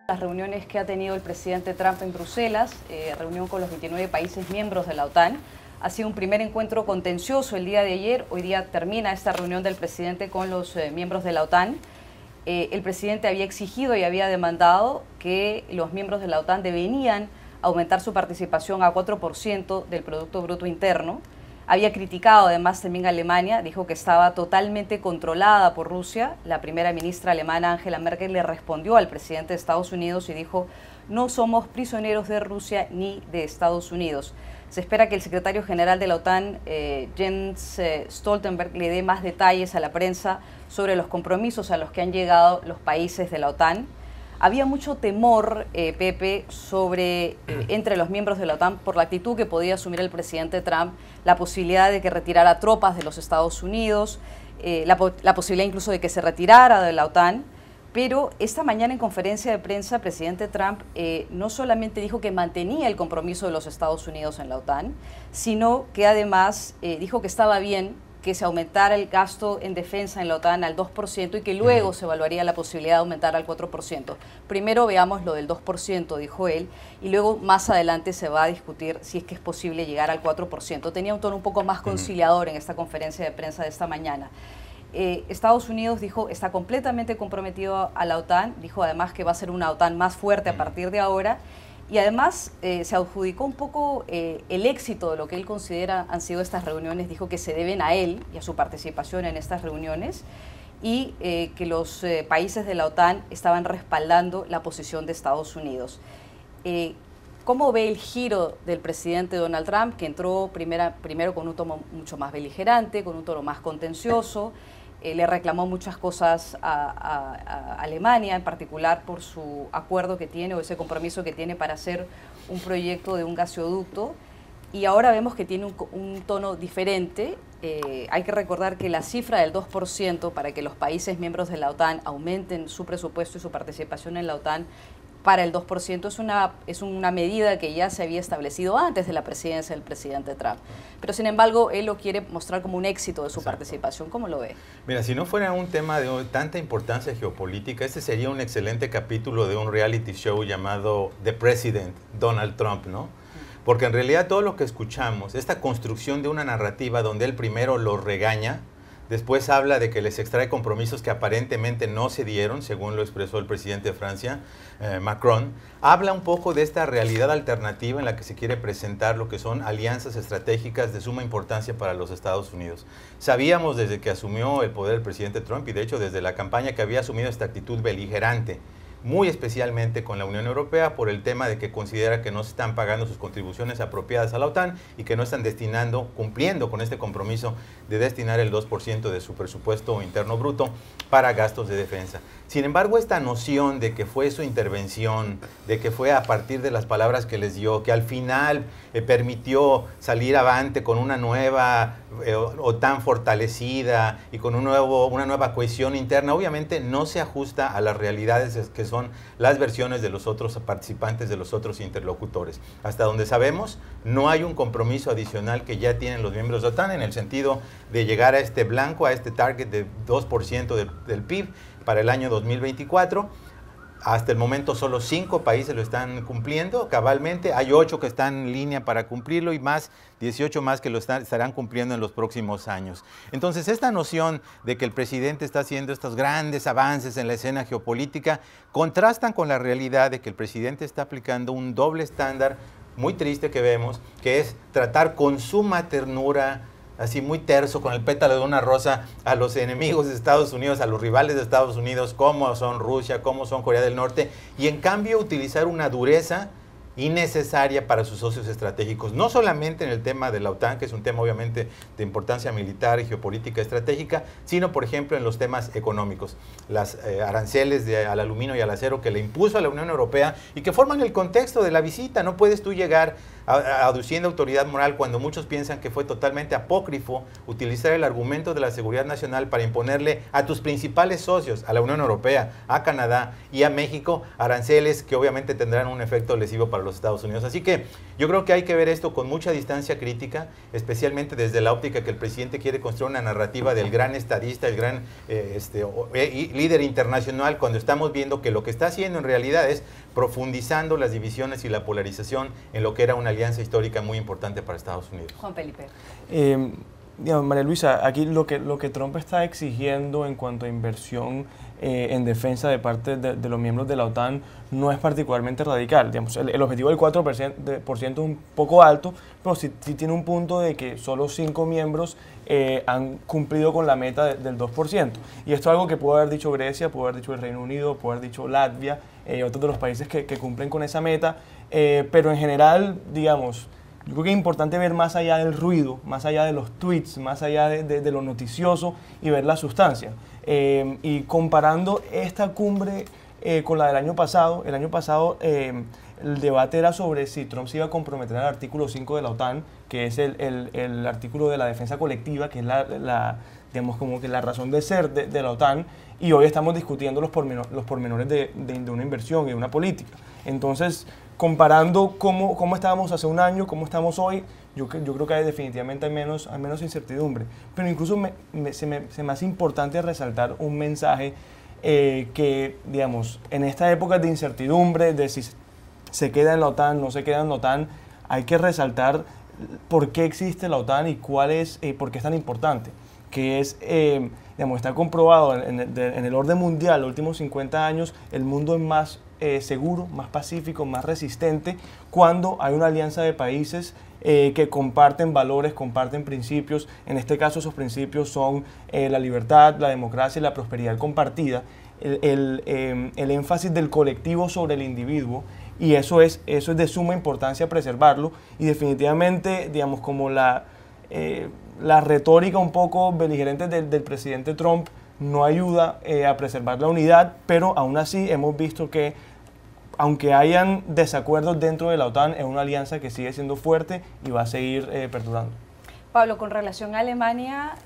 Las reuniones que ha tenido el presidente Trump en Bruselas, reunión con los 29 países miembros de la OTAN, ha sido un primer encuentro contencioso el día de ayer. Hoy día termina esta reunión del presidente con los miembros de la OTAN. El presidente había exigido y había demandado que los miembros de la OTAN deberían aumentar su participación a 4% del Producto Bruto Interno. Había criticado además también a Alemania, dijo que estaba totalmente controlada por Rusia. La primera ministra alemana Angela Merkel le respondió al presidente de Estados Unidos y dijo: no somos prisioneros de Rusia ni de Estados Unidos. Se espera que el secretario general de la OTAN, Jens Stoltenberg, le dé más detalles a la prensa sobre los compromisos a los que han llegado los países de la OTAN. Había mucho temor, Pepe, entre los miembros de la OTAN por la actitud que podía asumir el presidente Trump, la posibilidad de que retirara tropas de los Estados Unidos, la posibilidad incluso de que se retirara de la OTAN. Pero esta mañana en conferencia de prensa, el presidente Trump no solamente dijo que mantenía el compromiso de los Estados Unidos en la OTAN, sino que además dijo que estaba bien que se aumentara el gasto en defensa en la OTAN al 2% y que luego se evaluaría la posibilidad de aumentar al 4%. Primero veamos lo del 2%, dijo él, y luego más adelante se va a discutir si es que es posible llegar al 4%. Tenía un tono un poco más conciliador en esta conferencia de prensa de esta mañana. Estados Unidos dijo está completamente comprometido a la OTAN, dijo además que va a ser una OTAN más fuerte a partir de ahora. Y además se adjudicó un poco el éxito de lo que él considera han sido estas reuniones. Dijo que se deben a él y a su participación en estas reuniones y que los países de la OTAN estaban respaldando la posición de Estados Unidos. ¿Cómo ve el giro del presidente Donald Trump, que entró primero con un tono mucho más beligerante, con un tono más contencioso? Le reclamó muchas cosas a Alemania, en particular por su acuerdo que tiene o ese compromiso que tiene para hacer un proyecto de un gasoducto. Y ahora vemos que tiene un tono diferente. Hay que recordar que la cifra del 2% para que los países miembros de la OTAN aumenten su presupuesto y su participación en la OTAN para el 2% es una medida que ya se había establecido antes de la presidencia del presidente Trump. Pero sin embargo, él lo quiere mostrar como un éxito de su participación. ¿Cómo lo ve? Mira, si no fuera un tema de tanta importancia geopolítica, este sería un excelente capítulo de un reality show llamado The President, Donald Trump, ¿no? Porque en realidad todo lo que escuchamos, esta construcción de una narrativa donde él primero los regaña, después habla de que les extrae compromisos que aparentemente no se dieron, según lo expresó el presidente de Francia, Macron. Habla un poco de esta realidad alternativa en la que se quiere presentar lo que son alianzas estratégicas de suma importancia para los Estados Unidos. Sabíamos desde que asumió el poder el presidente Trump y de hecho desde la campaña que había asumido esta actitud beligerante, muy especialmente con la Unión Europea por el tema de que considera que no se están pagando sus contribuciones apropiadas a la OTAN y que no están cumpliendo con este compromiso de destinar el 2% de su presupuesto interno bruto para gastos de defensa. Sin embargo, esta noción de que fue su intervención, de que fue a partir de las palabras que les dio, que al final permitió salir avante con una nueva OTAN fortalecida y con una nueva cohesión interna, obviamente no se ajusta a las realidades que son las versiones de los otros participantes, de los otros interlocutores. Hasta donde sabemos, no hay un compromiso adicional que ya tienen los miembros de OTAN en el sentido de llegar a este blanco, a este target de 2% del PIB para el año 2024. Hasta el momento solo 5 países lo están cumpliendo cabalmente, hay 8 que están en línea para cumplirlo y 18 más que estarán cumpliendo en los próximos años. Entonces esta noción de que el presidente está haciendo estos grandes avances en la escena geopolítica contrastan con la realidad de que el presidente está aplicando un doble estándar muy triste que vemos, que es tratar con suma ternura, así muy terso, con el pétalo de una rosa, a los enemigos de Estados Unidos, a los rivales de Estados Unidos, como son Rusia, como son Corea del Norte, y en cambio utilizar una dureza innecesaria para sus socios estratégicos, no solamente en el tema de la OTAN, que es un tema obviamente de importancia militar y geopolítica estratégica, sino por ejemplo en los temas económicos, las aranceles al aluminio y al acero que le impuso a la Unión Europea y que forman el contexto de la visita. No puedes tú llegar aduciendo autoridad moral cuando muchos piensan que fue totalmente apócrifo utilizar el argumento de la seguridad nacional para imponerle a tus principales socios, a la Unión Europea, a Canadá y a México, aranceles que obviamente tendrán un efecto lesivo para los Estados Unidos. Así que yo creo que hay que ver esto con mucha distancia crítica, especialmente desde la óptica que el presidente quiere construir una narrativa del gran estadista, el gran líder internacional, cuando estamos viendo que lo que está haciendo en realidad es profundizando las divisiones y la polarización en lo que era una alianza histórica muy importante para Estados Unidos. Juan Felipe. Digamos, María Luisa, aquí lo que Trump está exigiendo en cuanto a inversión en defensa de parte de los miembros de la OTAN no es particularmente radical. Digamos, el objetivo del 4% es un poco alto, pero sí tiene un punto de que solo 5 miembros han cumplido con la meta del 2%. Y esto es algo que pudo haber dicho Grecia, pudo haber dicho el Reino Unido, pudo haber dicho Latvia, otros de los países que cumplen con esa meta, pero en general, digamos, yo creo que es importante ver más allá del ruido, más allá de los tweets, más allá de lo noticioso y ver la sustancia. Y comparando esta cumbre con la del año pasado, el debate era sobre si Trump se iba a comprometer al artículo 5 de la OTAN, que es el artículo de la defensa colectiva, que es digamos, como que la razón de ser de la OTAN, y hoy estamos discutiendo los pormenores de una inversión y de una política. Entonces, comparando cómo estábamos hace un año, cómo estamos hoy, yo creo que definitivamente hay menos incertidumbre. Pero incluso se me hace importante resaltar un mensaje que, digamos, en esta época de incertidumbre, de si se queda en la OTAN, no se queda en la OTAN, hay que resaltar por qué existe la OTAN y por qué es tan importante. Que es, digamos, está comprobado en el orden mundial, los últimos 50 años, el mundo es más seguro, más pacífico, más resistente cuando hay una alianza de países que comparten valores, comparten principios. En este caso esos principios son la libertad, la democracia y la prosperidad compartida, el énfasis del colectivo sobre el individuo, y eso es de suma importancia preservarlo. Y definitivamente, digamos, como la retórica un poco beligerante del presidente Trump no ayuda a preservar la unidad, pero aún así hemos visto que, aunque hayan desacuerdos dentro de la OTAN, es una alianza que sigue siendo fuerte y va a seguir perdurando. Pablo, con relación a Alemania,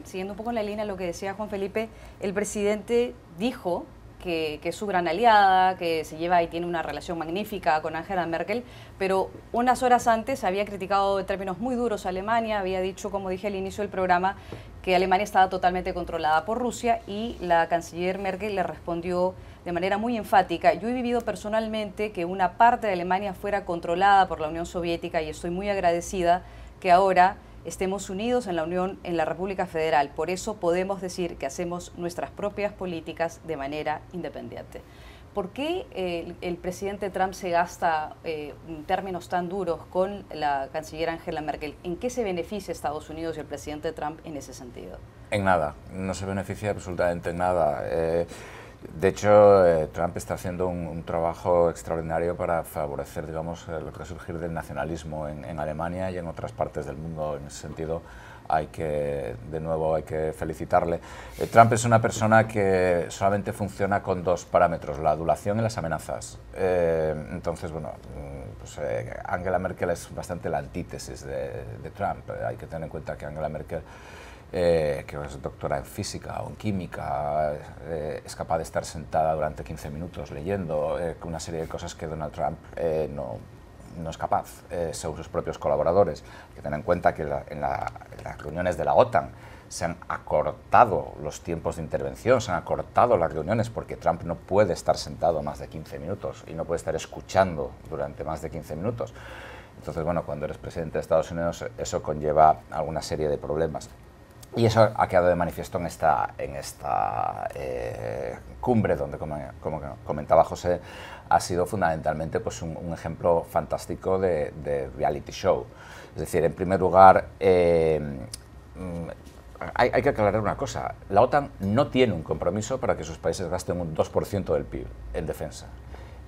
siguiendo un poco en la línea de lo que decía Juan Felipe, el presidente dijo que es su gran aliada, que se lleva y tiene una relación magnífica con Angela Merkel, pero unas horas antes había criticado en términos muy duros a Alemania, había dicho, como dije al inicio del programa, que Alemania estaba totalmente controlada por Rusia, y la canciller Merkel le respondió de manera muy enfática: yo he vivido personalmente que una parte de Alemania fuera controlada por la Unión Soviética y estoy muy agradecida que ahora estemos unidos en la Unión, en la República Federal. Por eso podemos decir que hacemos nuestras propias políticas de manera independiente. ¿Por qué el presidente Trump se gasta términos tan duros con la canciller Angela Merkel? ¿En qué se beneficia Estados Unidos y el presidente Trump en ese sentido? En nada, no se beneficia absolutamente en nada. De hecho, Trump está haciendo un trabajo extraordinario para favorecer, digamos, lo que surgir del nacionalismo en Alemania y en otras partes del mundo. En ese sentido, de nuevo hay que felicitarle. Trump es una persona que solamente funciona con 2 parámetros: la adulación y las amenazas. Entonces, bueno, pues, Angela Merkel es bastante la antítesis de Trump. Hay que tener en cuenta que Angela Merkel, que es doctora en física o en química, es capaz de estar sentada durante 15 minutos leyendo una serie de cosas que Donald Trump no es capaz, según sus propios colaboradores. Hay que tener en cuenta que en las reuniones de la OTAN se han acortado los tiempos de intervención, se han acortado las reuniones porque Trump no puede estar sentado más de 15 minutos y no puede estar escuchando durante más de 15 minutos. Entonces, bueno, cuando eres presidente de Estados Unidos, eso conlleva alguna serie de problemas. Y eso ha quedado de manifiesto en esta cumbre, donde, como comentaba José, ha sido fundamentalmente, pues, un ejemplo fantástico de reality show. Es decir, en primer lugar, hay que aclarar una cosa: la OTAN no tiene un compromiso para que sus países gasten un 2% del PIB en defensa.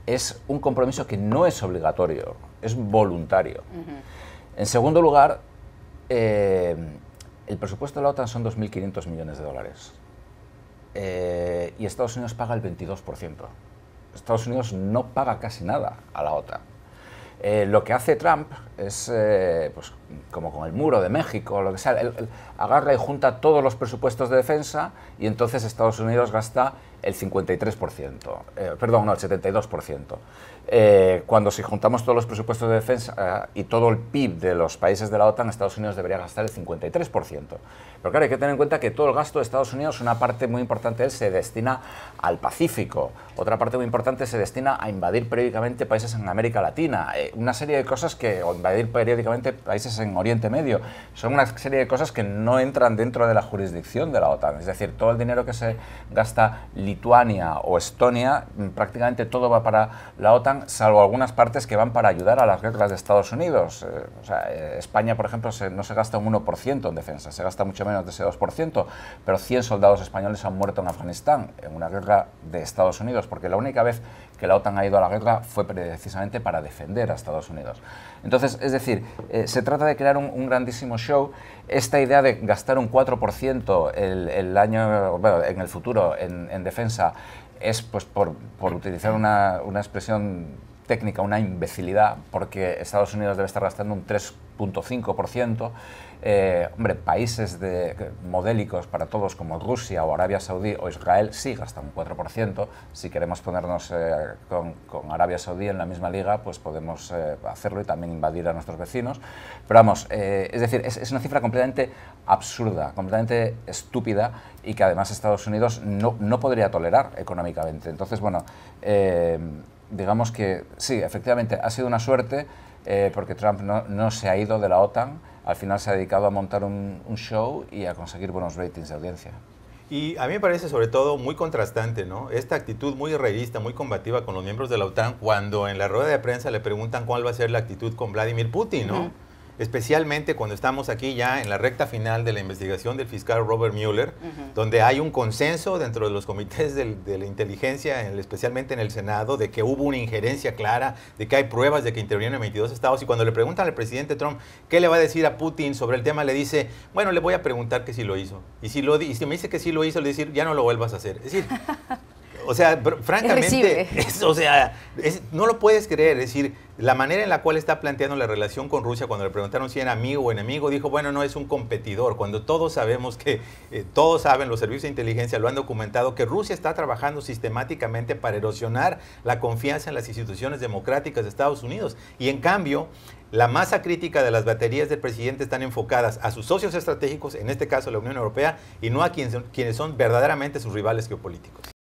Es un compromiso que no es obligatorio, es voluntario. En segundo lugar, el presupuesto de la OTAN son 2.500 millones de dólares y Estados Unidos paga el 22%. Estados Unidos no paga casi nada a la OTAN. Lo que hace Trump es, pues, como con el muro de México, lo que sea, él agarra y junta todos los presupuestos de defensa y entonces Estados Unidos gasta el 53%, perdón, no, el 72%. Cuando si juntamos todos los presupuestos de defensa y todo el PIB de los países de la OTAN, Estados Unidos debería gastar el 53%. Pero claro, hay que tener en cuenta que todo el gasto de Estados Unidos, una parte muy importante de él se destina al Pacífico, otra parte muy importante se destina a invadir periódicamente países en América Latina, una serie de cosas o invadir periódicamente países en Oriente Medio, son una serie de cosas que no entran dentro de la jurisdicción de la OTAN, es decir, todo el dinero que se gasta Lituania o Estonia, prácticamente todo va para la OTAN, salvo algunas partes que van para ayudar a las guerras de Estados Unidos. España, por ejemplo, no se gasta un 1% en defensa, se gasta mucho menos de ese 2%, pero 100 soldados españoles han muerto en Afganistán, en una guerra de Estados Unidos, porque la única vez que la OTAN ha ido a la guerra fue precisamente para defender a Estados Unidos. Entonces, es decir, se trata de crear un grandísimo show. Esta idea de gastar un 4% en el futuro en defensa es, pues, por utilizar una expresión técnica, una imbecilidad, porque Estados Unidos debe estar gastando un 3,5%. Hombre, países modélicos para todos como Rusia o Arabia Saudí o Israel sí gastan un 4%. Si queremos ponernos con Arabia Saudí en la misma liga, pues podemos hacerlo y también invadir a nuestros vecinos. Pero vamos, es decir, es una cifra completamente absurda, completamente estúpida y que además Estados Unidos no podría tolerar económicamente. Entonces, bueno, digamos que sí, efectivamente ha sido una suerte porque Trump no se ha ido de la OTAN. Al final se ha dedicado a montar un show y a conseguir buenos ratings de audiencia. Y a mí me parece sobre todo muy contrastante, ¿no? Esta actitud muy realista, muy combativa con los miembros de la OTAN, cuando en la rueda de prensa le preguntan cuál va a ser la actitud con Vladimir Putin, ¿no? Especialmente cuando estamos aquí ya en la recta final de la investigación del fiscal Robert Mueller, donde hay un consenso dentro de los comités de la inteligencia, especialmente en el Senado, de que hubo una injerencia clara, de que hay pruebas de que intervinieron 22 estados, y cuando le preguntan al presidente Trump qué le va a decir a Putin sobre el tema, le dice, bueno, le voy a preguntar que si lo hizo. Y si me dice que sí lo hizo, le decir, ya no lo vuelvas a hacer. Es decir, o sea, francamente, no lo puedes creer. Es decir, la manera en la cual está planteando la relación con Rusia, cuando le preguntaron si era amigo o enemigo, dijo, bueno, no es un competidor. Cuando todos sabemos todos saben, los servicios de inteligencia lo han documentado, que Rusia está trabajando sistemáticamente para erosionar la confianza en las instituciones democráticas de Estados Unidos. Y en cambio, la masa crítica de las baterías del presidente están enfocadas a sus socios estratégicos, en este caso la Unión Europea, y no a quienes son verdaderamente sus rivales geopolíticos.